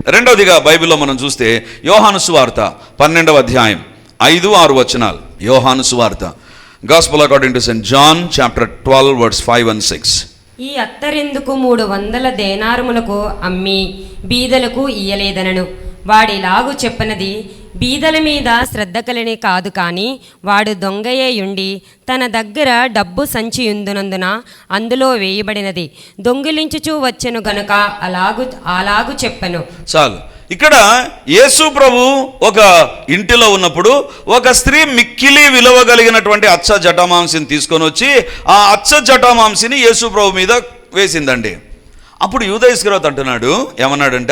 రెండవదిగా బైబిల్లో మనం చూస్తే యోహాను సువార్త 12వ అధ్యాయం 5-6 వచనాలు. యోహాను సువార్త, gospel according to saint John chapter 12 verse 5 and 6. ఈ అత్తరెందుకు 300 దేనారములకు అమ్మి బీదలకు ఇయ్యలేదనను. వాడిలాగు చెప్పనది బీదల మీద శ్రద్ధ కలిని కాదు, కానీ వాడు దొంగయ్యుండి తన దగ్గర డబ్బు సంచి ఉందునందున అందులో వేయబడినది దొంగిలించుచూ వచ్చెను గనుక అలాగు చెప్పను. చాలు. ఇక్కడ యేసు ప్రభు ఒక ఇంటిలో ఉన్నప్పుడు ఒక స్త్రీ మిక్కిలి విలువ కలిగినటువంటి అచ్చ జటామాంసిని తీసుకొని వచ్చి ఆ అచ్చ జటామాంసిని యేసు ప్రభు మీద వేసిందండి. అప్పుడు యూదా ఇస్కరియోతు అంటున్నాడు, ఏమన్నాడంట,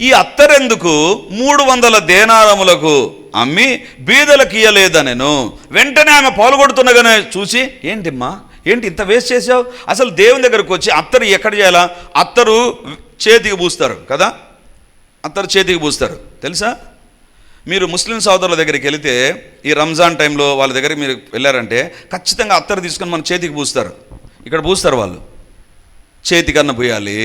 ఈ అత్తరెందుకు 300 దేనారములకు అమ్మి బీదలకు ఇయ్యలేదనెను. వెంటనే ఆమె పాల్గొడుతుండగానే చూసి, ఏంటిమ్మా, ఏంటి ఇంత వేస్ట్ చేసావు? అసలు దేవుని దగ్గరకు వచ్చి అత్తరు ఎక్కడ చేయాలా? అత్తరు చేతికి పూస్తారు కదా, అత్తరు చేతికి పూస్తారు తెలుసా? మీరు ముస్లిం సోదరుల దగ్గరికి వెళితే ఈ రంజాన్ టైంలో వాళ్ళ దగ్గరికి మీరు వెళ్ళారంటే ఖచ్చితంగా అత్తరు తీసుకొని మన చేతికి పూస్తారు. ఇక్కడ పూస్తారు వాళ్ళు. చేతి కన్నా పూయాలి,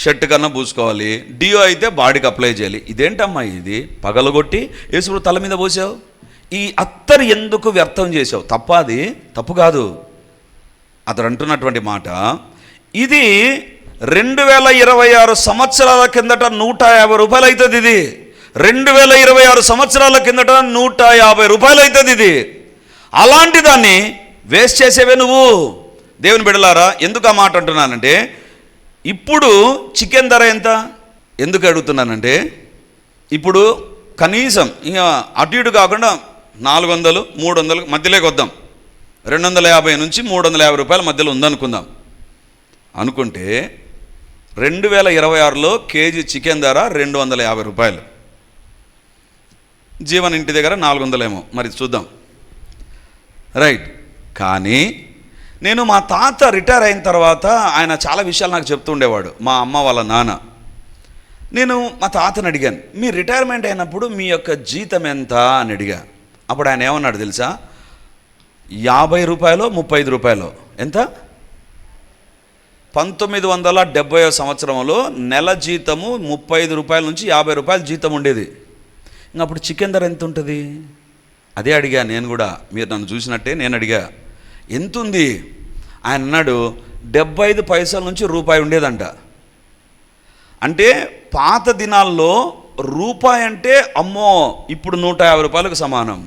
షర్ట్ కన్నా పూసుకోవాలి, డియో అయితే బాడీకి అప్లై చేయాలి. ఇదేంటమ్మా ఇది? పగలగొట్టి యేసు తల మీద పోసావు. ఈ అత్తరు ఎందుకు వ్యర్థం చేసావు? తప్ప, అది తప్పు కాదు. అతడు అంటున్నటువంటి మాట, ఇది 2026 సంవత్సరాల కిందట 150 రూపాయలు అవుతుంది. ఇది 2026 సంవత్సరాల కిందట 150 రూపాయలు అవుతుంది. ఇది అలాంటి దాన్ని వేస్ట్ చేసేవే నువ్వు. దేవుని బిడ్డలారా, ఎందుకు ఆ మాట అంటున్నానంటే, ఇప్పుడు చికెన్ ధర ఎంత? ఎందుకు అడుగుతున్నానంటే, ఇప్పుడు కనీసం ఇంకా అటు ఇటు కాకుండా 400, 300 మధ్యలోకి వద్దాం. 250 నుంచి 350 రూపాయల మధ్యలో ఉందనుకుందాం. అనుకుంటే 2026లో కేజీ చికెన్ ధర 250 రూపాయలు. జీవన్ ఇంటి దగ్గర 400 ఏమో, మరి చూద్దాం. రైట్. కానీ నేను మా తాత రిటైర్ అయిన తర్వాత ఆయన చాలా విషయాలు నాకు చెప్తూ ఉండేవాడు, మా అమ్మ వాళ్ళ నాన్న. నేను మా తాతని అడిగాను, మీ రిటైర్మెంట్ అయినప్పుడు మీ యొక్క జీతం ఎంత అని అడిగా. అప్పుడు ఆయన ఏమన్నాడు తెలుసా? 50 రూపాయలు 35 రూపాయలు. ఎంత? 1970 సంవత్సరంలో నెల జీతము 35 రూపాయల నుంచి 50 రూపాయల జీతం ఉండేది. ఇంకా అప్పుడు చికెన్ ధర ఎంత ఉంటుంది? అదే అడిగా నేను కూడా. మీరు నన్ను చూసినట్టే నేను అడిగా, ఎంత ఉంది? ఆయన అన్నాడు, 75 పైసల నుంచి రూపాయి ఉండేదంట. అంటే పాత దినాల్లో రూపాయి అంటే అమ్మో, ఇప్పుడు 150 రూపాయలకు సమానం.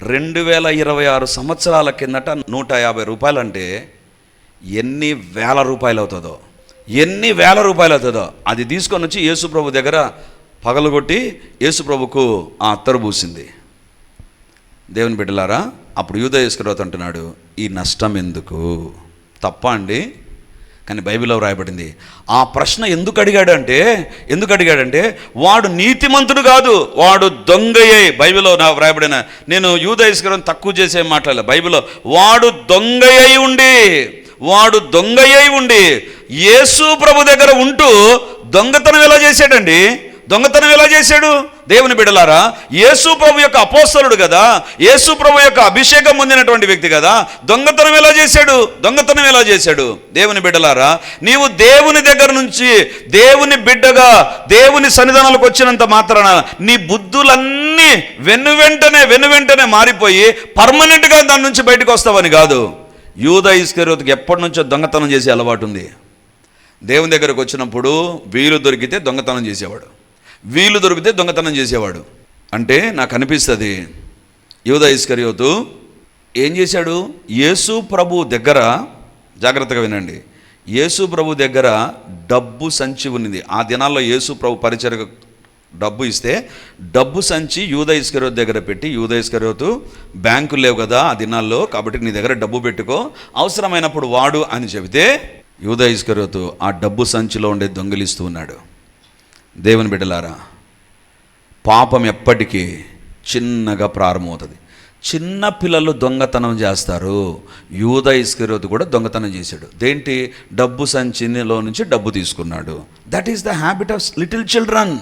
2026 సంవత్సరాల కిందట 150 రూపాయలు అంటే ఎన్ని వేల రూపాయలు అవుతుందో, ఎన్ని వేల రూపాయలు అవుతుందో. అది తీసుకొని వచ్చి యేసు ప్రభు దగ్గర పగలగొట్టి యేసు ప్రభుకు ఆ అత్తరు పూసింది. దేవుని బిడ్డలారా, అప్పుడు యూదా ఇస్కరియోతు అంటున్నాడు, ఈ నష్టం ఎందుకు? తప్ప అండి? కానీ బైబిల్లో రాయబడింది. ఆ ప్రశ్న ఎందుకు అడిగాడంటే వాడు నీతిమంతుడు కాదు, వాడు దొంగయే. బైబిల్లో రాయబడిన, నేను యూదా ఇస్కరియోతును తక్కువ చేసే మాట్లాడలే. బైబిల్లో వాడు దొంగయ్యి ఉండి యేసు ప్రభు దగ్గర ఉంటూ దొంగతనం ఎలా చేశాడండి? దొంగతనం ఎలా చేశాడు? దేవుని బిడ్డలారా, యేసు ప్రభు యొక్క అపోస్తలుడు కదా, యేసు ప్రభు యొక్క అభిషేకం పొందినటువంటి వ్యక్తి కదా, దొంగతనం ఎలా చేశాడు? దేవుని బిడ్డలారా, నీవు దేవుని దగ్గర నుంచి దేవుని బిడ్డగా దేవుని సన్నిధానాలకు వచ్చినంత మాత్రాన నీ బుద్ధులన్నీ వెన్నువెంటనే మారిపోయి పర్మనెంట్గా దాని నుంచి బయటకు వస్తావని కాదు. యూదా ఇస్కరియోతుకి ఎప్పటి నుంచో దొంగతనం చేసే అలవాటు ఉంది. దేవుని దగ్గరకు వచ్చినప్పుడు వీలు దొరికితే దొంగతనం చేసేవాడు. అంటే నాకు అనిపిస్తుంది, యూదా ఇస్కరియోతు ఏం చేశాడు? యేసు ప్రభు దగ్గర, జాగ్రత్తగా వినండి, యేసు ప్రభు దగ్గర డబ్బు సంచి ఉన్నది. ఆ దినాల్లో యేసు ప్రభు పరిచర్యకు డబ్బు ఇస్తే డబ్బు సంచి యూదా ఇస్కరియోతు దగ్గర పెట్టి, యూదా ఇస్కరియోతు బ్యాంకులు లేవు కదా ఆ దినాల్లో, కాబట్టి నీ దగ్గర డబ్బు పెట్టుకో, అవసరమైనప్పుడు వాడు అని చెబితే యూదా ఇస్కరియోతు ఆ డబ్బు సంచిలో ఉండే దొంగిలిస్తూ ఉన్నాడు. దేవుని బిడ్డలారా, పాపం ఎప్పటికీ చిన్నగా ప్రారంభమవుతుంది. చిన్న పిల్లలు దొంగతనం చేస్తారు. యూదా ఇస్కరియోతు కూడా దొంగతనం చేశాడు. దేంటి? డబ్బు సంచిలో నుంచి డబ్బు తీసుకున్నాడు. That is the habit of little children.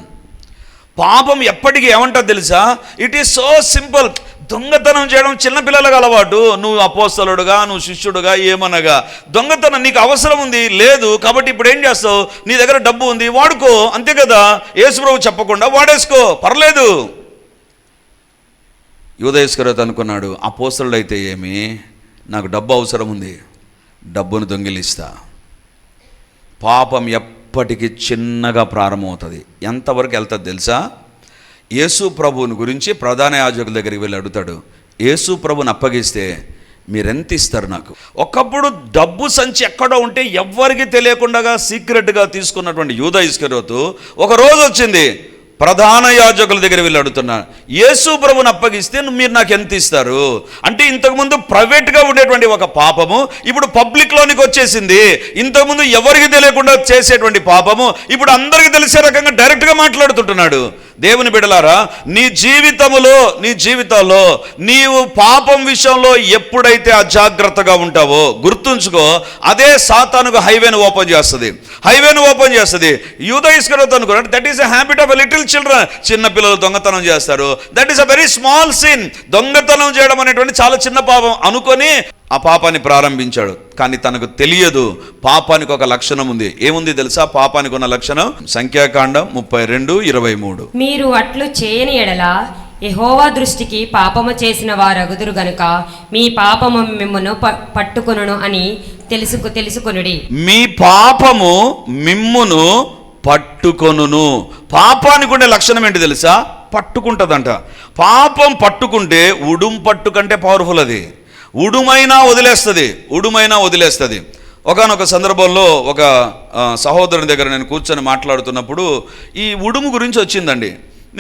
పాపం ఎప్పటికీ ఏమంటారు తెలుసా? It is so simple. దొంగతనం చేయడం చిన్నపిల్లలకు అలవాటు. నువ్వు అపోస్తలుడుగా, నువ్వు శిష్యుడుగా ఏమనగా దొంగతనం నీకు అవసరం ఉంది లేదు కాబట్టి ఇప్పుడు ఏం చేస్తావు, నీ దగ్గర డబ్బు ఉంది వాడుకో, అంతే కదా. యేసుప్రభు చెప్పకుండా వాడేసుకో, పర్లేదు. యూదా ఇస్కరియోతు అనుకున్నాడు, అపోస్తలుడు అయితే ఏమి, నాకు డబ్బు అవసరం ఉంది, డబ్బును దొంగిలిస్తా. పాపం ఎప్పటికీ చిన్నగా ప్రారంభమవుతుంది. ఎంతవరకు వెళ్తుంది తెలుసా? యేసు ప్రభువుని గురించి ప్రధాన యాజకుల దగ్గరికి వెళ్ళి అడుగుతాడు, యేసు ప్రభుని అప్పగిస్తే మీరెంత ఇస్తారు నాకు? ఒకప్పుడు డబ్బు సంచి ఎక్కడో ఉంటే ఎవ్వరికి తెలియకుండా సీక్రెట్గా తీసుకున్నటువంటి యూదా ఇస్కరియోతు ఒక రోజు వచ్చింది, ప్రధాన యాజకుల దగ్గర వెళ్ళి అడుగుతున్నారు, యేసు ప్రభుని అప్పగిస్తే మీరు నాకు ఎంత ఇస్తారు? అంటే ఇంతకుముందు ప్రైవేట్గా ఉండేటువంటి ఒక పాపము ఇప్పుడు పబ్లిక్లోనికి వచ్చేసింది. ఇంతకుముందు ఎవరికి తెలియకుండా చేసేటువంటి పాపము ఇప్పుడు అందరికీ తెలిసే రకంగా డైరెక్ట్గా మాట్లాడుతుంటున్నాడు. దేవుని బిడ్డలారా, నీ జీవితంలో నీవు పాపం విషయంలో ఎప్పుడైతే అజాగ్రత్తగా ఉంటావో గుర్తుంచుకో, అదే సాతానుకు హైవేను ఓపెన్ చేస్తుంది. యూదా ఇస్కరియోతు అనుకున్నాడు, that is a habit of a little children. చిన్న పిల్లలు దొంగతనం చేస్తారు, that is a very small sin. దొంగతనం చేయడం అనేటువంటి చాలా చిన్న పాపం అనుకొని ఆ పాపాన్ని ప్రారంభించాడు. కానీ తనకు తెలియదు పాపానికి ఒక లక్షణం ఉంది. ఏముంది తెలుసా పాపానికి ఉన్న లక్షణం? సంఖ్యాకాండం 32:23. మీరు అట్లు చేయని ఎడల యెహోవా దృష్టికి పాపము చేసిన వారగుదురు గనుక మీ పాపము మిమ్మును పట్టుకొనును అని తెలుసుకొనుడి. మీ పాపము మిమ్మును పట్టుకొనును. పాపానికి ఉండే లక్షణం ఏంటి తెలుసా? పట్టుకుంటుందంట. పాపం పట్టుకుంటే ఉడుం పట్టు కంటే పవర్ఫుల్. అది ఉడుమైనా వదిలేస్తుంది. ఒకానొక సందర్భంలో ఒక సహోదరుని దగ్గర నేను కూర్చొని మాట్లాడుతున్నప్పుడు ఈ ఉడుము గురించి వచ్చిందండి.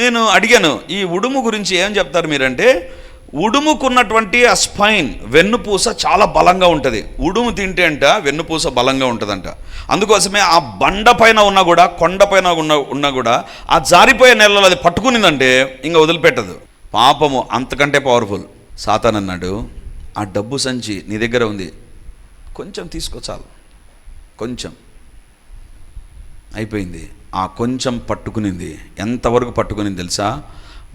నేను అడిగాను, ఈ ఉడుము గురించి ఏం చెప్తారు మీరంటే, ఉడుముకున్నటువంటి ఆ స్పైన్ వెన్నుపూస చాలా బలంగా ఉంటుంది. ఉడుము తింటే అంట వెన్నుపూస బలంగా ఉంటుందంట. అందుకోసమే ఆ బండ పైన ఉన్నా కూడా, కొండపైన ఉన్నా కూడా ఆ జారిపోయే నెలలో అది పట్టుకునిందంటే ఇంకా వదిలిపెట్టదు. పాపము అంతకంటే పవర్ఫుల్. సాతాను అన్నాడు, ఆ డబ్బు సంచి నీ దగ్గర ఉంది, కొంచెం తీసుకో చాలు, కొంచెం. అయిపోయింది. ఆ కొంచెం పట్టుకునింది. ఎంతవరకు పట్టుకునింది తెలుసా?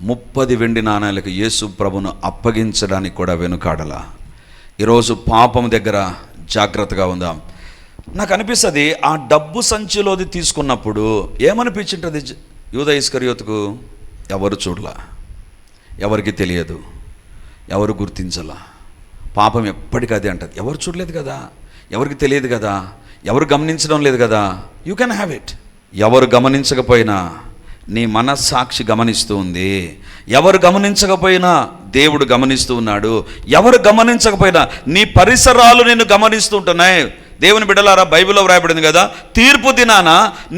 30 వెండి నాణాలకు యేసు ప్రభును అప్పగించడానికి కూడా వెనుకాడలా. ఈరోజు పాపం దగ్గర జాగ్రత్తగా ఉందాం. నాకు అనిపిస్తుంది ఆ డబ్బు సంచిలోది తీసుకున్నప్పుడు ఏమనిపించింటుంది యూదా ఇస్కరియోతుకు? ఎవరు చూడలా, ఎవరికి తెలియదు, ఎవరు గుర్తించలా. పాపం ఎప్పటికీ అంటది, ఎవరు చూడలేదు కదా, ఎవరికి తెలియదు కదా, ఎవరు గమనించడం లేదు కదా, యూ కెన్ హ్యావ్ ఇట్. ఎవరు గమనించకపోయినా నీ మనస్సాక్షి గమనిస్తూ ఉంది. ఎవరు గమనించకపోయినా దేవుడు గమనిస్తూ ఉన్నాడు. ఎవరు గమనించకపోయినా నీ పరిసరాలు నిన్ను గమనిస్తూ ఉంటున్నాయి. దేవుని బిడ్డలారా, బైబిల్లో వ్రాయబడింది కదా, తీర్పు దినాన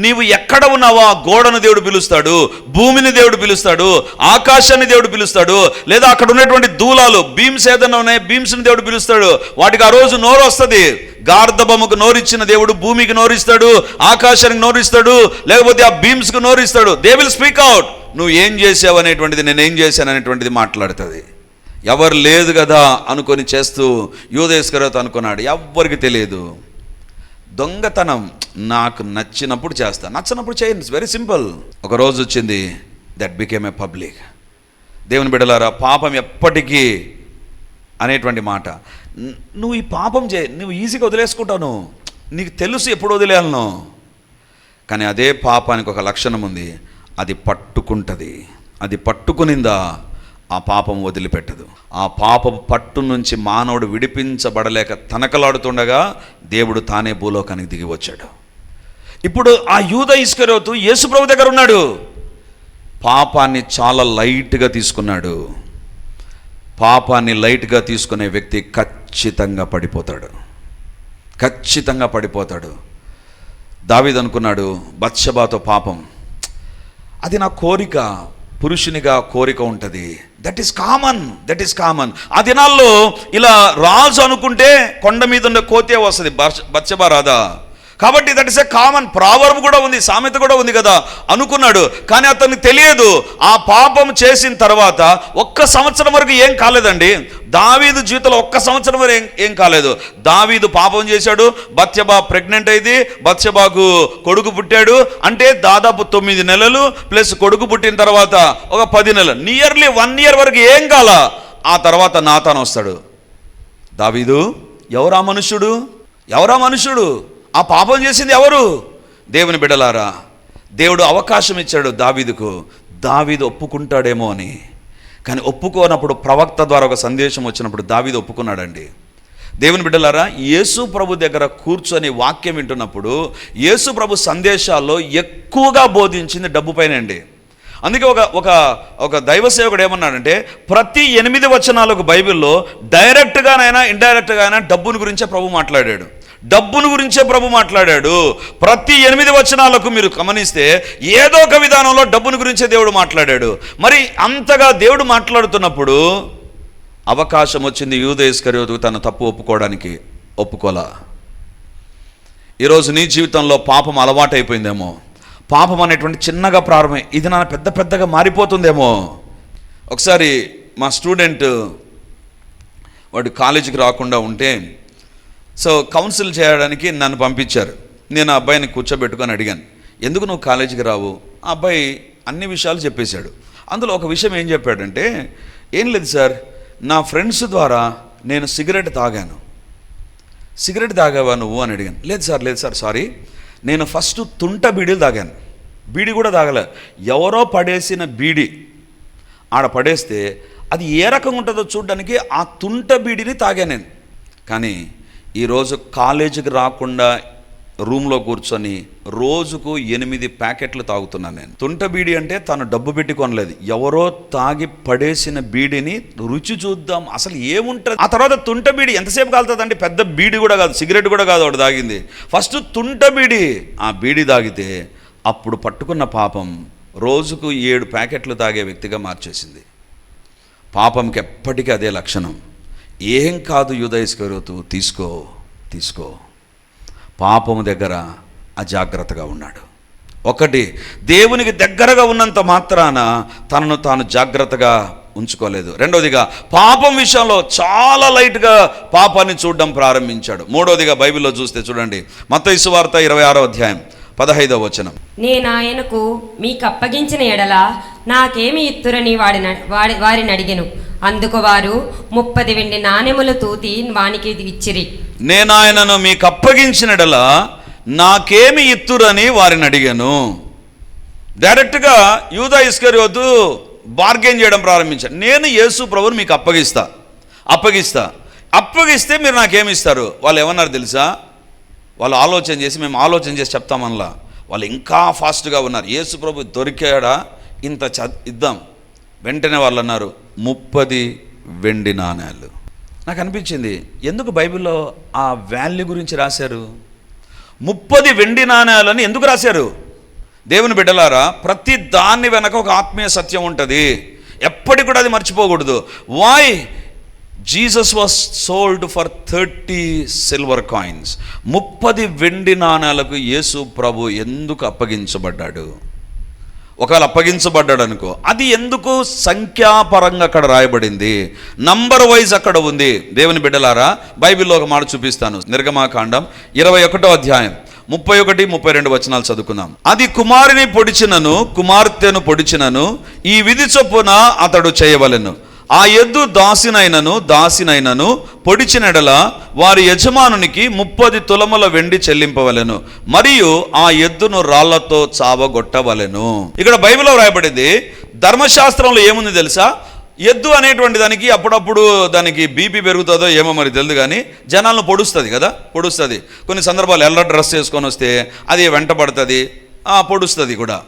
నీవు ఎక్కడ ఉన్నావో ఆ గోడను దేవుడు పిలుస్తాడు, భూమిని దేవుడు పిలుస్తాడు, ఆకాశాన్ని దేవుడు పిలుస్తాడు, లేదా అక్కడ ఉన్నటువంటి దూలాలు బీమ్స్ ఏదైనా ఉన్నాయి బీమ్స్ని దేవుడు పిలుస్తాడు. వాటికి ఆ రోజు నోరు వస్తుంది. గార్ధబొమ్మకు నోరిచ్చిన దేవుడు భూమికి నోరిస్తాడు, ఆకాశానికి నోరిస్తాడు, లేకపోతే ఆ బీమ్స్కి నోరిస్తాడు. They will speak out. నువ్వు ఏం చేసావు అనేటువంటిది, నేనేం చేశాను అనేటువంటిది మాట్లాడుతుంది. ఎవరు లేదు కదా అనుకొని చేస్తూ యూదా ఇస్కరియోతు అనుకున్నాడు, ఎవ్వరికి తెలియదు. దొంగతనం నాకు నచ్చినప్పుడు చేస్తా, నచ్చినప్పుడు చేయండి. It's very simple. ఒక రోజు వచ్చింది, దట్ బికేమ్ ఏ పబ్లిక్. దేవుని బిడ్డలారా, పాపం ఎప్పటికీ అనేటువంటి మాట, నువ్వు ఈ పాపం నువ్వు ఈజీగా వదిలేసుకుంటావు, నీకు తెలుసు ఎప్పుడు వదిలేయాలను. కానీ అదే పాపానికి ఒక లక్షణం ఉంది, అది పట్టుకుంటుంది. అది పట్టుకునిందా ఆ పాపం వదిలిపెట్టదు. ఆ పాపం పట్టు నుంచి మానవుడు విడిపించబడలేక తనకలాడుతుండగా దేవుడు తానే భూలోకానికి దిగి వచ్చాడు. ఇప్పుడు ఆ యూదా ఇస్కరియోతు యేసుప్రభు దగ్గర ఉన్నాడు. పాపాన్ని చాలా లైట్గా తీసుకున్నాడు. పాపాన్ని లైట్గా తీసుకునే వ్యక్తి ఖచ్చితంగా పడిపోతాడు. దావీదు అనుకున్నాడు, బత్షెబాతో పాపం, అది నా కోరిక, పురుషునిగా కోరిక ఉంటుంది. That is common. ఆ దినాల్లో ఇలా రాజు అనుకుంటే కొండ మీద ఉండే కోతే వస్తుంది, బత్షెబా రాదా. కాబట్టి that is a common. Proverb కూడా ఉంది, సామెత కూడా ఉంది కదా అనుకున్నాడు. కానీ అతనికి తెలియదు, ఆ పాపం చేసిన తర్వాత 1 సంవత్సరం వరకు ఏం కాలేదండి. దావీదు జీవితంలో 1 సంవత్సరం వరకు ఏం కాలేదు. దావీదు పాపం చేశాడు, బత్షెబా ప్రెగ్నెంట్ అయింది, బత్షెబాకు కొడుకు పుట్టాడు. అంటే దాదాపు 9 నెలలు ప్లస్ కొడుకు పుట్టిన తర్వాత ఒక 10 నెలలు, నియర్లీ 1 year వరకు ఏం కాల. ఆ తర్వాత నాతాను వస్తాడు. దావీదు, ఎవరా మనుష్యుడు? ఆ పాపం చేసింది ఎవరు? దేవుని బిడ్డలారా, దేవుడు అవకాశం ఇచ్చాడు దావీదుకు. దావీదు ఒప్పుకుంటాడేమో అని. కానీ ఒప్పుకోనప్పుడు ప్రవక్త ద్వారా ఒక సందేశం వచ్చినప్పుడు దావీదు ఒప్పుకున్నాడండి. దేవుని బిడ్డలారా, యేసు ప్రభు దగ్గర కూర్చొని వాక్యం వింటున్నప్పుడు యేసు ప్రభు సందేశాల్లో ఎక్కువగా బోధించింది డబ్బు పైన అండి. అందుకే ఒక దైవ సేవకుడు ఏమన్నాడంటే, ప్రతి 8 వచనాలకు బైబిల్లో డైరెక్ట్గానైనా ఇండైరెక్ట్గా అయినా డబ్బుని గురించే ప్రభు మాట్లాడాడు. ప్రతి 8 వచనాలకు మీరు గమనిస్తే ఏదో ఒక విధానంలో డబ్బుని గురించే దేవుడు మాట్లాడాడు. మరి అంతగా దేవుడు మాట్లాడుతున్నప్పుడు అవకాశం వచ్చింది యూదా ఇస్కరియోతుకు తన తప్పు ఒప్పుకోవడానికి. ఒప్పుకోలా. ఈరోజు నీ జీవితంలో పాపం అలవాటైపోయిందేమో. పాపం అనేటువంటి చిన్నగా ప్రారంభం, ఇది నా పెద్దగా మారిపోతుందేమో. ఒకసారి మా స్టూడెంట్ వాడు కాలేజీకి రాకుండా ఉంటే కౌన్సిల్ చేయడానికి నన్ను పంపించారు. నేను ఆ అబ్బాయిని కూర్చోబెట్టుకొని అడిగాను, ఎందుకు నువ్వు కాలేజీకి రావు? ఆ అబ్బాయి అన్ని విషయాలు చెప్పేశాడు. అందులో ఒక విషయం ఏం చెప్పాడంటే, ఏం లేదు సార్, నా ఫ్రెండ్స్ ద్వారా నేను సిగరెట్ తాగాను. సిగరెట్ తాగావా నువ్వు అని అడిగాను. లేదు సార్ సారీ, నేను ఫస్ట్ తుంట బీడీలు తాగాను. బీడీ కూడా తాగలే, ఎవరో పడేసిన బీడీ ఆడ పడేస్తే అది ఏ రకంగా ఉంటుందో చూడడానికి ఆ తుంట బీడీని తాగాను నేను. కానీ ఈరోజు కాలేజీకి రాకుండా రూమ్లో కూర్చొని రోజుకు 8 ప్యాకెట్లు తాగుతున్నాను నేను. తుంట బీడీ అంటే తను డబ్బు పెట్టి కొనలేదు, ఎవరో తాగి పడేసిన బీడీని రుచి చూద్దాం అసలు ఏముంటుంది. ఆ తర్వాత తుంట బీడీ ఎంతసేపు కాలుతుందండి? పెద్ద బీడీ కూడా కాదు, సిగరెట్ కూడా కాదు వాడు తాగింది, ఫస్ట్ తుంట బీడీ. ఆ బీడీ తాగితే అప్పుడు పట్టుకున్న పాపం రోజుకు 7 ప్యాకెట్లు తాగే వ్యక్తిగా మార్చేసింది. పాపంకి ఎప్పటికీ అదే లక్షణం. ఏం కాదు యూదా ఇస్కరియోతు, తీసుకో. పాపము దగ్గర అజాగ్రత్తగా ఉన్నాడు. ఒకటి, దేవునికి దగ్గరగా ఉన్నంత మాత్రాన తనను తాను జాగ్రత్తగా ఉంచుకోలేదు. రెండోదిగా పాపం విషయంలో చాలా లైట్గా పాపాన్ని చూడడం ప్రారంభించాడు. మూడోదిగా బైబిల్లో చూస్తే చూడండి, మత్తయి సువార్త 26వ అధ్యాయం 15వ వచనం. నేనాయనకు మీకు అప్పగించిన ఎడల నాకేమి ఇత్తురని వారిని అడిగెను. అందుకు వారు 30 వెండి నాణెములు తూతి వానికి ఇచ్చిరి. నేనాయనను మీకు అప్పగించిన ఎడల నాకేమి ఇత్తురని వారిని అడిగాను. డైరెక్ట్గా యూదా ఇస్కరియోతు బార్గెన్ చేయడం ప్రారంభించాడు. నేను యేసు ప్రభువుని మీకు అప్పగిస్తే మీరు నాకేమి ఇస్తారు? వాళ్ళు ఏమన్నారు తెలుసా? వాళ్ళు మేము ఆలోచన చేసి చెప్తామనలా. వాళ్ళు ఇంకా ఫాస్ట్గా ఉన్నారు. యేసు ప్రభు దొరికాడా, ఇంత ఇద్దాం. వెంటనే వాళ్ళు అన్నారు 30 వెండి నాణేలు. నాకు అనిపించింది, ఎందుకు బైబిల్లో ఆ వాల్యూ గురించి రాశారు? 30 వెండి నాణేలని ఎందుకు రాశారు? దేవుని బిడ్డలారా, ప్రతి దాన్ని వెనక ఒక ఆత్మీయ సత్యం ఉంటుంది. ఎప్పటికి కూడా అది మర్చిపోకూడదు. Why Jesus was sold for 30 silver coins. 30 వెండి నాణేలకు యేసు ప్రభు ఎందుకు అప్పగించబడ్డాడు? ఒకవేళ అప్పగించబడ్డాడు అనుకో, అది ఎందుకు సంఖ్యాపరంగా అక్కడ రాయబడింది, నంబర్ వైజ్ అక్కడ ఉంది. దేవుని బిడ్డలారా, బైబిల్లో ఒక మాట చూపిస్తాను. నిర్గమాకాండం 21వ అధ్యాయం 31, 32 వచనాలు చదువుకుందాం. అది కుమార్తెను పొడిచినను ఈ విధి చొప్పున అతడు చేయవలెను. ఆ ఎద్దు దాసినైనను పొడిచినెడల వారి యజమానునికి 30 తులముల వెండి చెల్లింపవలెను, మరియు ఆ ఎద్దును రాళ్లతో చావగొట్టవలెను. ఇక్కడ బైబిల్లో రాయబడింది. ధర్మశాస్త్రంలో ఏముంది తెలుసా? ఎద్దు అనేటువంటి దానికి అప్పుడప్పుడు దానికి బీపీ పెరుగుతుందో ఏమో మరి తెలియదు, కానీ జనాలను పొడుస్తుంది. కొన్ని సందర్భాలు ఎల్ల డ్రెస్ చేసుకొని వస్తే అది వెంటబడుతుంది, పొడుస్తుంది కూడా.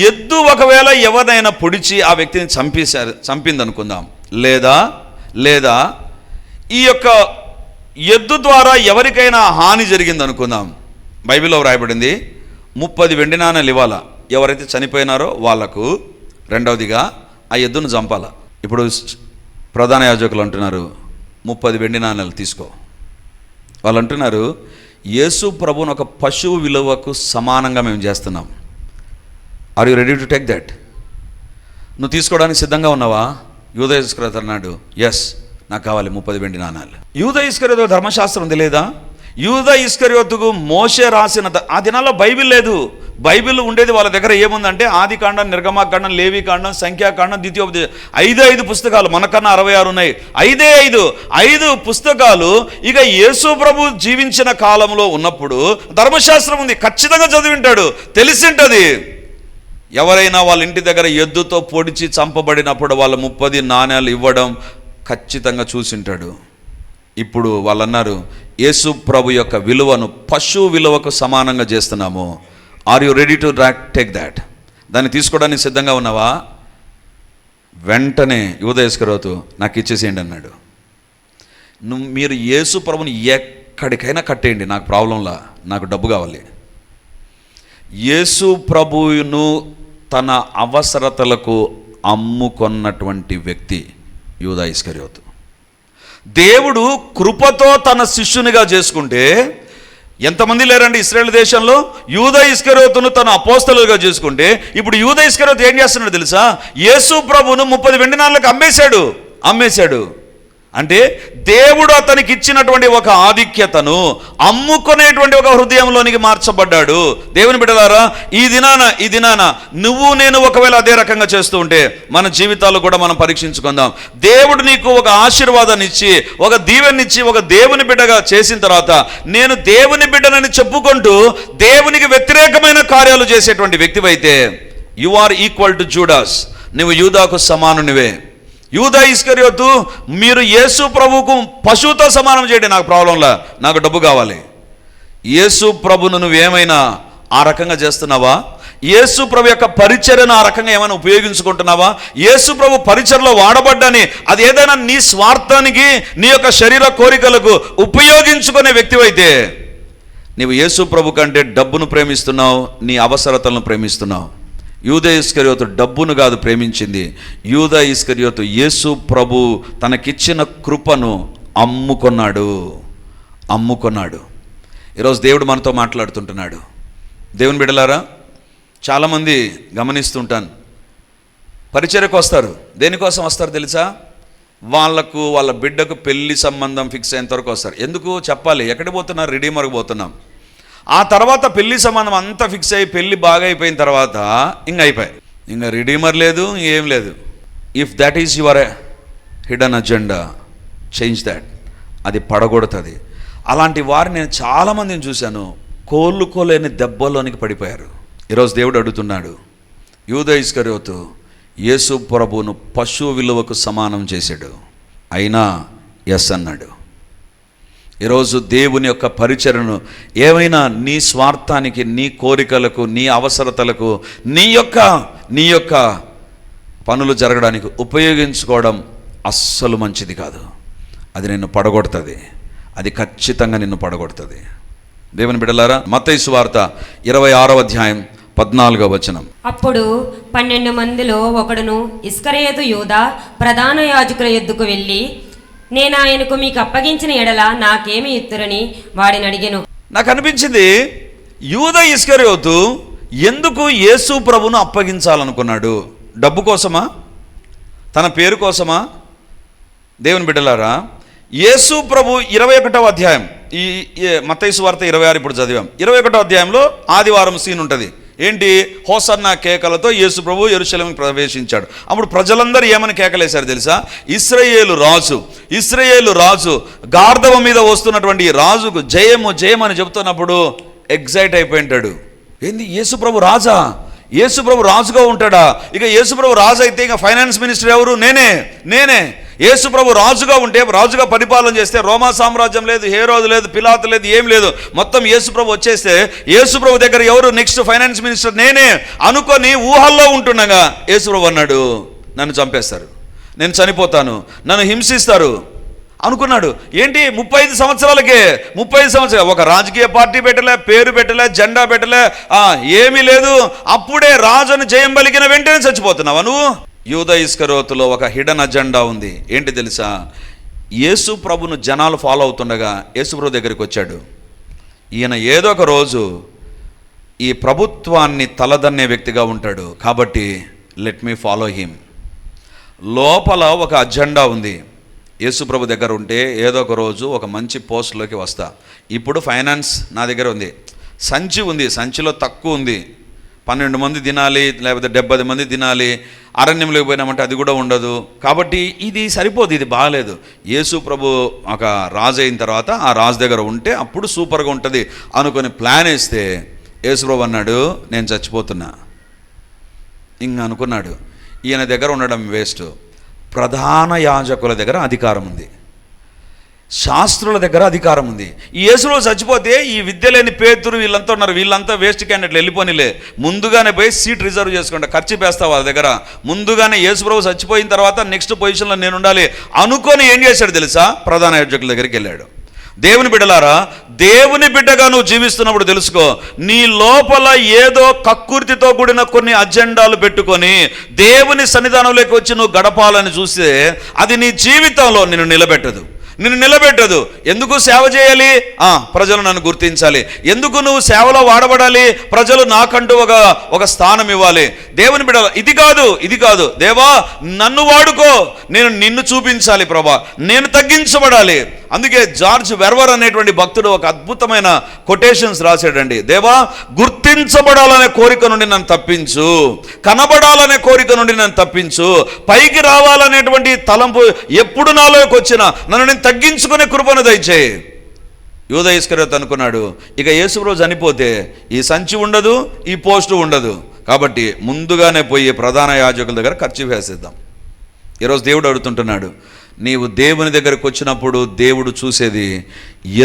ఎద్దు ఒకవేళ ఎవరినైనా పొడిచి ఆ వ్యక్తిని చంపింది అనుకుందాం, లేదా ఈ యొక్క ఎద్దు ద్వారా ఎవరికైనా హాని జరిగింది అనుకుందాం, బైబిల్లో రాయబడింది 30 వెండి నాణేలు ఇవ్వాలా ఎవరైతే చనిపోయినారో వాళ్లకు. రెండవదిగా ఆ ఎద్దును చంపాల. ఇప్పుడు ప్రధాన యాజకులు అంటున్నారు 30 వెండి నాణేలు తీసుకో. వాళ్ళు అంటున్నారు యేసు ప్రభువును ఒక పశువు విలువకు సమానంగా మేము చేస్తున్నాం. Are you ready to take that? నువ్వు తీసుకోవడానికి సిద్ధంగా ఉన్నావా? యూదా ఇస్కరియోతు అన్నాడు, ఎస్, నాకు కావాలి 30 వెండి నాణేలు. యూదా ఇస్కరియోతు ధర్మశాస్త్రం తెలియదా? యూదా ఇస్కరియోతుకు మోషే రాసిన, ఆ దినాల్లో బైబిల్ లేదు, బైబిల్ ఉండేది వాళ్ళ దగ్గర ఏముందంటే ఆదికాండం, నిర్గమాకాండం, లేవికాండం, సంఖ్యాకాండం, ద్వితీయోపదేశం, 5 పుస్తకాలు. మనకన్నా 66 ఉన్నాయి. 5 పుస్తకాలు. ఇక యేసు ప్రభు జీవించిన కాలంలో ఉన్నప్పుడు ధర్మశాస్త్రం ఉంది, ఖచ్చితంగా చదివింటాడు, తెలిసింటది. ఎవరైనా వాళ్ళ ఇంటి దగ్గర ఎద్దుతో పొడిచి చంపబడినప్పుడు వాళ్ళ 30 నాణ్యాలు ఇవ్వడం ఖచ్చితంగా చూసింటాడు. ఇప్పుడు వాళ్ళు అన్నారు, యేసు ప్రభు యొక్క విలువను పశువు విలువకు సమానంగా చేస్తున్నాము. Are you ready to take that? దాన్ని తీసుకోవడానికి సిద్ధంగా ఉన్నావా? వెంటనే యూదా ఇస్కరియోతు నాకు ఇచ్చేసేయండి అన్నాడు. మీరు యేసు ప్రభుని ఎక్కడికైనా కట్టేయండి, నాకు ప్రాబ్లంలా, నాకు డబ్బు కావాలి. యేసు ప్రభువును తన అవసరతలకు అమ్ముకొన్నటువంటి వ్యక్తి యూదా ఇస్కరియోతు. దేవుడు కృపతో తన శిష్యునిగా చేసుకుంటే ఎంతమంది లేరండి ఇశ్రాయేలు దేశంలో? యూదా ఇస్కరియోతును తన అపోస్తలుగా చేసుకుంటే ఇప్పుడు యూదా ఇస్కరియోతు ఏం చేస్తున్నాడు తెలుసా? యేసు ప్రభువును 30 వెండి నాణాలకు అమ్మేశాడు. అంటే దేవుడు అతనికి ఇచ్చినటువంటి ఒక ఆధిక్యతను అమ్ముకునేటువంటి ఒక హృదయంలోనికి మార్చబడ్డాడు. దేవుని బిడ్డలారా, ఈ దినాన నువ్వు నేను ఒకవేళ అదే రకంగా చేస్తూ ఉంటే మన జీవితాలు కూడా మనం పరీక్షించుకుందాం. దేవుడు నీకు ఒక ఆశీర్వాదాన్ని ఇచ్చి, ఒక దీవెనిచ్చి, ఒక దేవుని బిడ్డగా చేసిన తర్వాత నేను దేవుని బిడ్డనని చెప్పుకుంటూ దేవునికి వ్యతిరేకమైన కార్యాలు చేసేటువంటి వ్యక్తివైతే you are equal to Judas. నువ్వు యూదాకు సమానునివే. యూదా ఇస్కరియోతు, మీరు యేసు ప్రభువుకు పశువుతో సమానం చేయండి, నాకు ప్రాబ్లంలా, నాకు డబ్బు కావాలి. యేసు ప్రభును నువ్వేమైనా ఆ రకంగా చేస్తున్నావా? యేసు ప్రభు యొక్క పరిచర్యను ఆ రకంగా ఏమైనా ఉపయోగించుకుంటున్నావా? యేసు ప్రభు పరిచర్లో వాడబడ్డాని అది ఏదైనా నీ స్వార్థానికి, నీ యొక్క శరీర కోరికలకు ఉపయోగించుకునే వ్యక్తివైతే నీవు యేసు ప్రభు కంటే డబ్బును ప్రేమిస్తున్నావు, నీ అవసరతలను ప్రేమిస్తున్నావు. యూదా ఇస్కరియోతు డబ్బును కాదు ప్రేమించింది. యూదా ఇస్కరియోతు యేసు ప్రభు తనకిచ్చిన కృపను అమ్ముకున్నాడు. ఈరోజు దేవుడు మనతో మాట్లాడుతుంటున్నాడు. దేవుని బిడ్డలారా, చాలామంది గమనిస్తుంటాను, పరిచర్యకు వస్తారు. దేనికోసం వస్తారు తెలుసా? వాళ్ళ బిడ్డకు పెళ్లి సంబంధం ఫిక్స్ అయ్యేంత వరకు వస్తారు. ఎందుకు చెప్పాలి? ఎక్కడికి పోతున్నారు? రిడీమర్కి పోతున్నాం. ఆ తర్వాత పెళ్లి సంబంధం అంతా ఫిక్స్ అయ్యి పెళ్లి బాగా అయిపోయిన తర్వాత ఇంకా రిడీమర్ లేదు, ఏం లేదు. If that is your hidden agenda, change that. అది పడగొడుతుంది. అలాంటి వారిని నేను చాలామందిని చూశాను, కోలుకోలేని దెబ్బలోనికి పడిపోయారు. ఈరోజు దేవుడు అడుగుతున్నాడు, యూదా ఇస్కరియోతు యేసు ప్రభువును పశువు విలువకు సమానం చేశాడు, అయినా ఎస్ అన్నాడు. ఈరోజు దేవుని యొక్క పరిచర్యను ఏమైనా నీ స్వార్థానికి, నీ కోరికలకు, నీ అవసరతలకు, నీ యొక్క పనులు జరగడానికి ఉపయోగించుకోవడం అస్సలు మంచిది కాదు. అది నిన్ను పడగొడుతుంది. అది ఖచ్చితంగా నిన్ను పడగొడుతుంది. దేవుని బిడ్డలారా, మత్తయి సువార్త 26వ అధ్యాయం 14వ వచనం. అప్పుడు 12 మందిలో ఒకడును ఇస్కరియోతు యూదా ప్రధాన యాజకుల యొద్దకు వెళ్ళి, నేను ఆయనకు మీకు అప్పగించిన ఎడల నాకేమి ఇత్తురని వాడిని అడిగెను. నాకు అనిపించింది, యూదా ఇస్కరియోతు ఎందుకు యేసు ప్రభును అప్పగించాలనుకున్నాడు? డబ్బు కోసమా? తన పేరు కోసమా? దేవుని బిడ్డలారా, యేసు ప్రభు 21వ అధ్యాయం, ఈ మత్తయి సువార్త 26 ఇప్పుడు చదివాం. 21వ అధ్యాయంలో ఆదివారం సీన్ ఉంటుంది. ఏంటి? హోసన్నా కేకలతో యేసు ప్రభు యెరూషలేముకు ప్రవేశించాడు. అప్పుడు ప్రజలందరూ ఏమని కేకలేశారు తెలుసా? ఇశ్రాయేలు రాజు గార్ధవ మీద వస్తున్నటువంటి రాజుకు జయము జయమని చెబుతున్నప్పుడు ఎగ్జైట్ అయిపోయింటాడు. ఏంది, యేసు ప్రభు రాజా? యేసు ప్రభు రాజుగా ఉంటాడా? ఇక యేసు ప్రభు రాజు అయితే ఇక ఫైనాన్స్ మినిస్టర్ ఎవరు? నేనే. యేసు ప్రభు రాజుగా ఉంటే, రాజుగా పరిపాలన చేస్తే రోమా సామ్రాజ్యం లేదు, హేరోదు లేదు, పిలాతు లేదు, ఏం లేదు. మొత్తం యేసు ప్రభు వచ్చేస్తే యేసు ప్రభు దగ్గర ఎవరు నెక్స్ట్ ఫైనాన్స్ మినిస్టర్? నేనే అనుకొని ఊహల్లో ఉంటుండగా యేసు ప్రభు అన్నాడు, నన్ను చంపేస్తారు, నేను చనిపోతాను, నన్ను హింసిస్తారు అనుకున్నాడు. ఏంటి 35 సంవత్సరాలకే 35 సంవత్సరాలు ఒక రాజకీయ పార్టీ పెట్టలే, పేరు పెట్టలే, జెండా పెట్టలే, ఏమీ లేదు. అప్పుడే రాజును జయం పలికిన వెంటనే చచ్చిపోతున్నావా నువ్వు? యూదా ఇస్కరియోతులో ఒక హిడెన్ అజెండా ఉంది. ఏంటి తెలుసా? యేసు ప్రభును జనాలు ఫాలో అవుతుండగా యేసు ప్రభు దగ్గరికి వచ్చాడు. ఈయన ఏదో ఒక రోజు ఈ ప్రభుత్వాన్ని తలదన్నే వ్యక్తిగా ఉంటాడు, కాబట్టి లెట్ మీ ఫాలో హిమ్. లోపల ఒక అజెండా ఉంది. యేసు ప్రభు దగ్గర ఉంటే ఏదో ఒక రోజు ఒక మంచి పోస్ట్లోకి వస్తా. ఇప్పుడు ఫైనాన్స్ నా దగ్గర ఉంది, సంచి ఉంది, సంచిలో తక్కువ ఉంది, 12 మంది తినాలి, లేకపోతే 70 మంది తినాలి. అరణ్యంలోకి పోయినామంటే అది కూడా ఉండదు. కాబట్టి ఇది సరిపోదు, ఇది బాగాలేదు. యేసు ప్రభు ఒక రాజు అయిన తర్వాత ఆ రాజు దగ్గర ఉంటే అప్పుడు సూపర్గా ఉంటుంది అనుకొని ప్లాన్ వేస్తే యేసు ప్రభు అన్నాడు, నేను చచ్చిపోతున్నా. ఇంక అనుకున్నాడు ఈయన దగ్గర ఉండడం వేస్ట్. ప్రధాన యాజకుల దగ్గర అధికారం ఉంది, శాస్త్రుల దగ్గర అధికారం ఉంది. ఈ యేసులో చచ్చిపోతే ఈ విద్య లేని పేతురు వీళ్ళంతా ఉన్నారు, వీళ్ళంతా వేస్ట్ క్యాండిడేట్లు, వెళ్ళిపోనిలే. ముందుగానే పోయి సీట్ రిజర్వ్ చేసుకుంటా, ఖర్చు పేస్తా వాళ్ళ దగ్గర. ముందుగానే యేసు ప్రభు చచ్చిపోయిన తర్వాత నెక్స్ట్ పొజిషన్లో నేను ఉండాలి అనుకొని ఏం చేశాడు తెలుసా? ప్రధాన యాజకుల దగ్గరికి వెళ్ళాడు. దేవుని బిడ్డలారా, దేవుని బిడ్డగా నువ్వు జీవిస్తున్నప్పుడు తెలుసుకో, నీ లోపల ఏదో కక్కుర్తితో కూడిన కొన్ని అజెండాలు పెట్టుకొని దేవుని సన్నిధానంలోకి వచ్చి నువ్వు గడపాలని చూస్తే అది నీ జీవితంలో నిన్ను నిలబెట్టదు. ఎందుకు సేవ చేయాలి? ప్రజలు నన్ను గుర్తించాలి. ఎందుకు నువ్వు సేవలో వాడబడాలి? ప్రజలు నాకంటూ ఒక స్థానం ఇవ్వాలి. దేవుని బిడ్డ, ఇది కాదు దేవా, నన్ను వాడుకో, నేను నిన్ను చూపించాలి ప్రభా, నేను తగ్గించబడాలి. అందుకే జార్జ్ వెర్వర్ అనేటువంటి భక్తుడు ఒక అద్భుతమైన కొటేషన్స్ రాశాడండి. దేవా, గుర్తించబడాలనే కోరిక నుండి నన్ను తప్పించు, కనబడాలనే కోరిక నుండి నన్ను తప్పించు, పైకి రావాలనేటువంటి తలంపు ఎప్పుడు నాలోకి వచ్చినా నన్ను నేను తగ్గించుకునే కృపను దయచేయి. యూదా ఇస్కరియోతు అనుకున్నాడు, ఇక యేసుప్రభు చనిపోతే ఈ సంచి ఉండదు, ఈ పోస్టు ఉండదు, కాబట్టి ముందుగానే పోయి ప్రధాన యాజకుల దగ్గర ఖర్చు వేసేద్దాం. ఈరోజు దేవుడు అడుగుతుంటున్నాడు, నీవు దేవుని దగ్గరకు వచ్చినప్పుడు దేవుడు చూసేది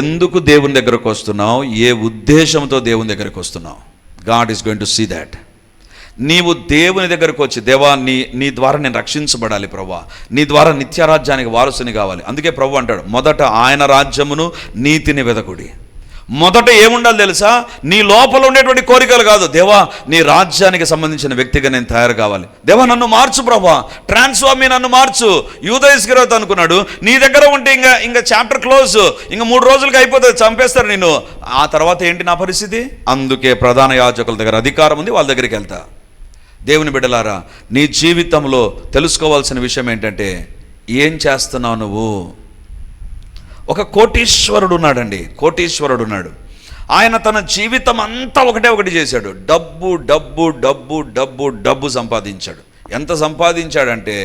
ఎందుకు దేవుని దగ్గరకు వస్తున్నావు, ఏ ఉద్దేశంతో దేవుని దగ్గరకు వస్తున్నావు. God is going to see that. నీవు దేవుని దగ్గరకు వచ్చి, దేవా నీ ద్వారా నేను రక్షించబడాలి ప్రభా, నీ ద్వారా నిత్యరాజ్యానికి వారసుని కావాలి. అందుకే ప్రభు అంటాడు, మొదట ఆయన రాజ్యమును నీతిని వెదకుడి. మొదట ఏముండాలి తెలుసా? నీ లోపల ఉండేటువంటి కోరికలు కాదు, దేవా నీ రాజ్యానికి సంబంధించిన వ్యక్తిగా నేను తయారు కావాలి. దేవా నన్ను మార్చు ప్రభా, ట్రాన్స్ఫార్మ్ మీ, నన్ను మార్చు. యూదా ఇస్కరియోతు అనుకున్నాడు, నీ దగ్గర ఉంటే ఇంకా చాప్టర్ క్లోజ్, ఇంకా 3 రోజులకి అయిపోతుంది, చంపేస్తారు నిన్ను. ఆ తర్వాత ఏంటి నా పరిస్థితి? అందుకే ప్రధాన యాజకుల దగ్గర అధికారం ఉంది, వాళ్ళ దగ్గరికి వెళ్తా. దేవుని బిడ్డలారా, నీ జీవితంలో తెలుసుకోవాల్సిన విషయం ఏంటంటే, ఏం చేస్తున్నావు నువ్వు? ఒక కోటీశ్వరుడు ఉన్నాడు. ఆయన తన జీవితం అంతా ఒకటి చేశాడు. డబ్బు సంపాదించాడు. ఎంత సంపాదించాడంటే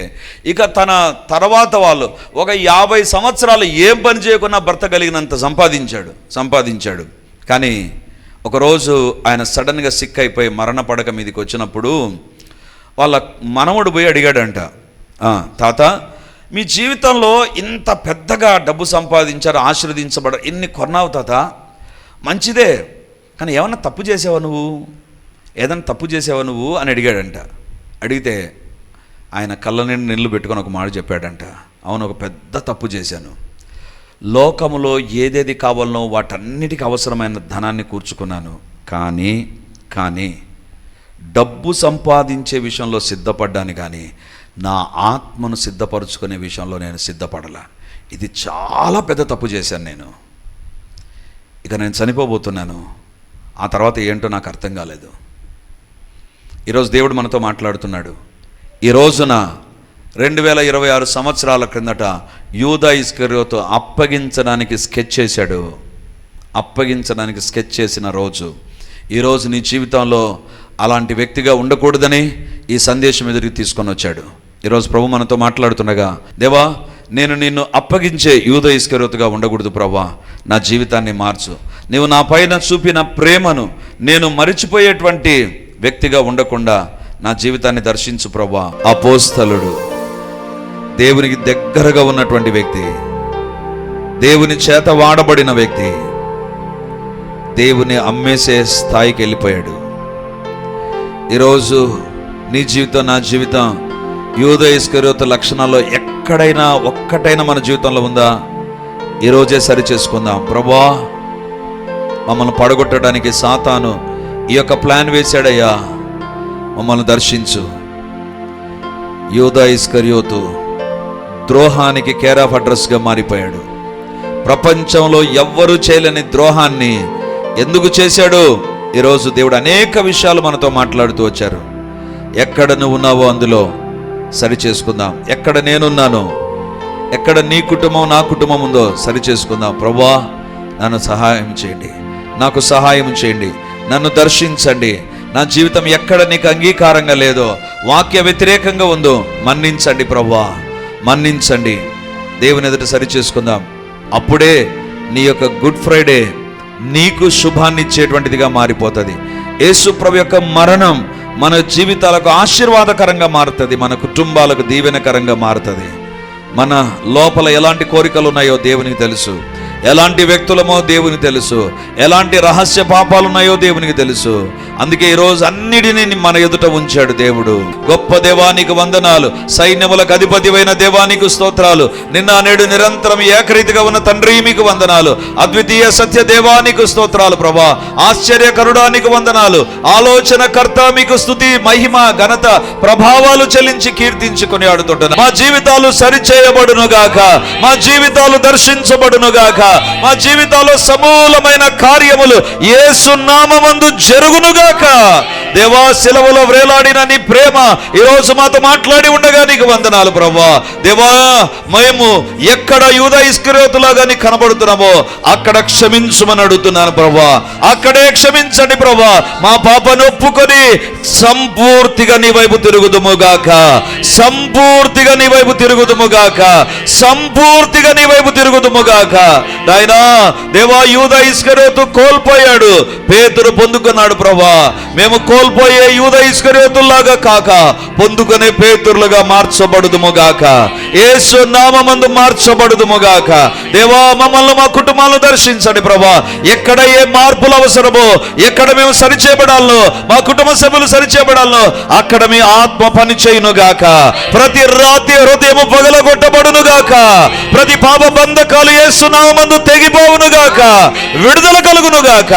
ఇక తన తర్వాత వాళ్ళు ఒక 50 సంవత్సరాలు ఏం పని చేయకుండా బ్రతకగలిగినంత సంపాదించాడు. కానీ ఒకరోజు ఆయన సడన్గా సిక్ అయిపోయి మరణ పడక మీదకి వచ్చినప్పుడు వాళ్ళ మనవడు పోయి అడిగాడంట, తాత మీ జీవితంలో ఇంత పెద్దగా డబ్బు సంపాదించారు, ఇన్ని కొన్నావు తాత, మంచిదే, కానీ ఏదైనా తప్పు చేసావా నువ్వు అని అడిగాడంట. అడిగితే ఆయన కళ్ళ నిండా నీళ్ళు పెట్టుకొని ఒక మాట చెప్పాడంట, అవును, ఒక పెద్ద తప్పు చేశాను. లోకములో ఏదేది కావాలనో వాటన్నిటికీ అవసరమైన ధనాన్ని కూర్చుకున్నాను, కానీ డబ్బు సంపాదించే విషయంలో సిద్ధపడ్డాను, కానీ నా ఆత్మను సిద్ధపరచుకునే విషయంలో నేను సిద్ధపడలా. ఇది చాలా పెద్ద తప్పు చేశాను నేను. ఇక నేను చనిపోబోతున్నాను. ఆ తర్వాత ఏంటో నాకు అర్థం కాలేదు. ఈరోజు దేవుడు మనతో మాట్లాడుతున్నాడు. ఈ రోజున 2026 సంవత్సరాల క్రిందట యూదా ఇస్కరియోతు అప్పగించడానికి స్కెచ్ చేసిన రోజు. ఈరోజు నీ జీవితంలో అలాంటి వ్యక్తిగా ఉండకూడదని ఈ సందేశం ఎదురుకి తీసుకొని వచ్చాడు. ఈరోజు ప్రభు మనతో మాట్లాడుతుండగా, దేవా నేను నిన్ను అప్పగించే యూదా ఇస్కరియోతుగా ఉండకూడదు ప్రభా, నా జీవితాన్ని మార్చు. నీవు నా పైన చూపిన ప్రేమను నేను మరిచిపోయేటువంటి వ్యక్తిగా ఉండకుండా నా జీవితాన్ని దర్శించు ప్రభా. అపోస్తలుడు, దేవునికి దగ్గరగా ఉన్నటువంటి వ్యక్తి, దేవుని చేత వాడబడిన వ్యక్తి, దేవుని అమ్మేసే స్థాయికి వెళ్ళిపోయాడు. ఈరోజు నీ జీవితం, నా జీవితం యూదా ఇస్కరియోతు లక్షణాల్లో ఒక్కటైనా మన జీవితంలో ఉందా? ఈరోజే సరి చేసుకుందాం. ప్రభువా, మమ్మల్ని పడగొట్టడానికి సాతాను ఈ యొక్క ప్లాన్ వేశాడయ్యా, మమ్మల్ని దర్శించు. యూదా ఇస్కరియోతు ద్రోహానికి కేర్ ఆఫ్ అడ్రస్గా మారిపోయాడు. ప్రపంచంలో ఎవ్వరూ చేయలేని ద్రోహాన్ని ఎందుకు చేశాడు? ఈరోజు దేవుడు అనేక విషయాలు మనతో మాట్లాడుతూ వచ్చారు. ఎక్కడ నువ్వు ఉన్నావో అందులో సరి చేసుకుందాం. ఎక్కడ నేనున్నానో, ఎక్కడ నీ కుటుంబం నా కుటుంబం ఉందో సరి చేసుకుందాం. ప్రభువా, నన్ను సహాయం చేయండి, నాకు సహాయం చేయండి, నన్ను దర్శించండి, నా జీవితం ఎక్కడ నీకు అంగీకారంగా లేదో, వాక్య వ్యతిరేకంగా ఉందో మన్నించండి ప్రభువా, మన్నించండి. దేవుని ఎదుట సరి చేసుకుందాం. అప్పుడే నీ యొక్క గుడ్ ఫ్రైడే నీకు శుభాన్ని ఇచ్చేటువంటిదిగా మారిపోతుంది. యేసు ప్రభు యొక్క మరణం మన జీవితాలకు ఆశీర్వాదకరంగా మారుతుంది, మన కుటుంబాలకు దీవెనకరంగా మారుతుంది. మన లోపల ఎలాంటి కోరికలు ఉన్నాయో దేవునికి తెలుసు, ఎలాంటి వ్యక్తులమో దేవునికి తెలుసు, ఎలాంటి రహస్య పాపాలు ఉన్నాయో దేవునికి తెలుసు. అందుకే ఈరోజు అన్నిటినీ మన ఎదుట ఉంచాడు దేవుడు. గొప్ప దేవానికి వందనాలు, సైన్యములకు అధిపతివైన దేవానికి స్తోత్రాలు. నిన్న నేడు నిరంతరం ఏకరీతిగా ఉన్న తండ్రి మీకు వందనాలు. అద్వితీయ సత్య దేవానికి స్తోత్రాలు ప్రభా. ఆశ్చర్యకరుడానికి వందనాలు. ఆలోచనకర్త మీకు స్తుతి, మహిమ, ఘనత, ప్రభావాలు చెల్లించి కీర్తించుకుని ఆడుతుంటున్నా. మా జీవితాలు సరిచేయబడును గాక, మా జీవితాలు దర్శించబడును గాక, మా జీవితాల్లో సమూలమైన కార్యములు యేసు నామమందు జరుగును గాక. దేవా, శిలువలో వేలాడిన నీ ప్రేమ ఈరోజు మాతో మాట్లాడి ఉండగా నీకు వందనాలు ప్రభువా. దేవా, మేము ఎక్కడ యూదా ఇస్కరియోతులాగా నీకు కనబడుతున్నామో అక్కడ క్షమించుమని అడుగుతున్నాను ప్రభువా. అక్కడే క్షమించండి ప్రభువా. మా పాపను ఒప్పుకొని సంపూర్తిగా నీ వైపు తిరుగుదుము గాక, సంపూర్తిగా నీ వైపు తిరుగుదుము గాక, సంపూర్తిగా నీ వైపు తిరుగుదుము గాక. నాయనా దేవా, యూదా ఇస్కరియోతు కోల్పోయాడు, పేతురు పొందుకున్నాడు ప్రభువా. మేము కోల్పోయే యూదా ఇస్కరియోతుల్లాగా కాక పొందుకునే పేతురులుగా మార్చబడుదుము గాక, యేసు నామమందు మార్చబడుదుము గాక. దేవా, మమ్మల్ని మా కుటుంబాలను దర్శించండి ప్రభా. ఎక్కడ ఏ మార్పులు అవసరమో, ఎక్కడ మేము సరిచేయబడాలనో, మా కుటుంబ సభ్యులు సరిచేయబడాలనో అక్కడ మీ ఆత్మ పని చేయును గాక. ప్రతి రాతి హృదయము పగలగొట్టబడును గాక. ప్రతి పాప బంధకాలు యేసు నామమందు తెగిపోవును గాక. విడుదల కలుగును గాక.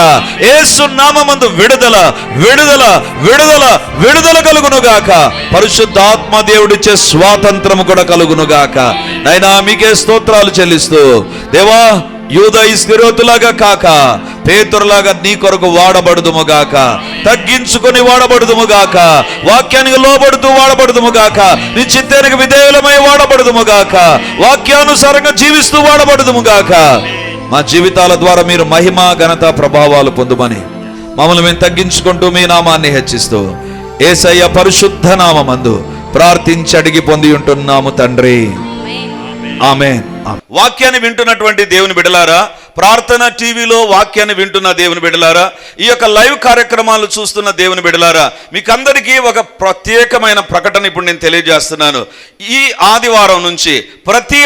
యేసు నామమందు విడుదల విడుదల విడుదల విడుదల కలుగును గాక. పరిశుద్ధాత్మ దేవుడిచ్చే స్వాతంత్రము కూడా కలుగును గాక. నాయనా మీకే స్తోత్రాలు చెల్లిస్తూ, దేవా, యూదా ఇస్కరియోతులాగా కాక పేతురులాగా నీ కొరకు వాడబడుదుము గాక. తగ్గించుకొని వాడబడుదుము గాక. వాక్యానికి లోబడుతూ వాడబడుదుము గాక. నీ చిత్తానికి విధేయులమై వాడబడుదుము గాక. వాక్యానుసారంగా జీవిస్తూ వాడబడుదుము గాక. మా జీవితాల ద్వారా మీరు మహిమ, ఘనత, ప్రభావాలు పొందుమని మమ్మల్ని మేము తగ్గించుకుంటూ మీ నామాన్ని హెచ్చిస్తూ యేసయ్య పరిశుద్ధ నామమందు ప్రార్థించి అడిగి పొంది ఉంటున్నాము తండ్రి, ఆమేన్. వాక్యాన్ని వింటున్నటువంటి దేవుని బిడ్డలారా, ప్రార్థన టీవీలో వాక్యాన్ని వింటున్న దేవుని బిడ్డలారా, ఈ యొక్క లైవ్ కార్యక్రమాలు చూస్తున్న దేవుని బిడ్డలారా, మీకందరికీ ఒక ప్రత్యేకమైన ప్రకటన ఇప్పుడు నేను తెలియజేస్తున్నాను. ఈ ఆదివారం నుంచి ప్రతి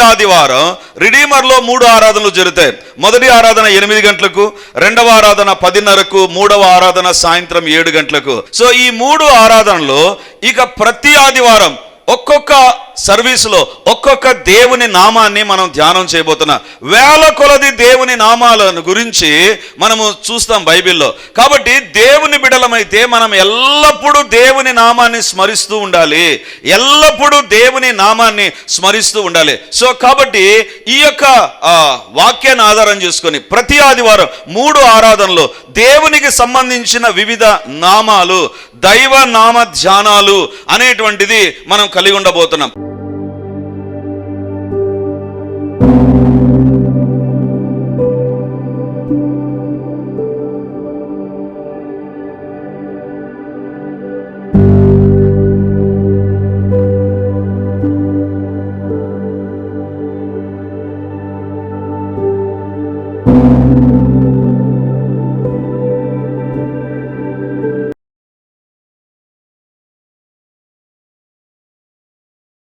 ఆదివారం రిడీమర్లో 3 ఆరాధనలు జరుగుతాయి. మొదటి ఆరాధన 8 గంటలకు, రెండవ ఆరాధన 10:30కు, మూడవ ఆరాధన సాయంత్రం 7 గంటలకు. సో ఈ 3 ఆరాధనలో ఇక ప్రతి ఆదివారం ఒక్కొక్క సర్వీసులో ఒక్కొక్క దేవుని నామాన్ని మనం ధ్యానం చేయబోతున్నాం. వేల కొలది దేవుని నామాలను గురించి మనము చూస్తాం బైబిల్లో. కాబట్టి దేవుని బిడలమైతే మనం ఎల్లప్పుడూ దేవుని నామాన్ని స్మరిస్తూ ఉండాలి, ఎల్లప్పుడూ దేవుని నామాన్ని స్మరిస్తూ ఉండాలి. సో కాబట్టి ఈ యొక్క వాక్యాన్ని ఆధారం చేసుకొని ప్రతి ఆదివారం 3 ఆరాధనలో దేవునికి సంబంధించిన వివిధ నామాలు, దైవ నామ ధ్యానాలు అనేటువంటిది మనం కలిగి ఉండబోతున్నాం.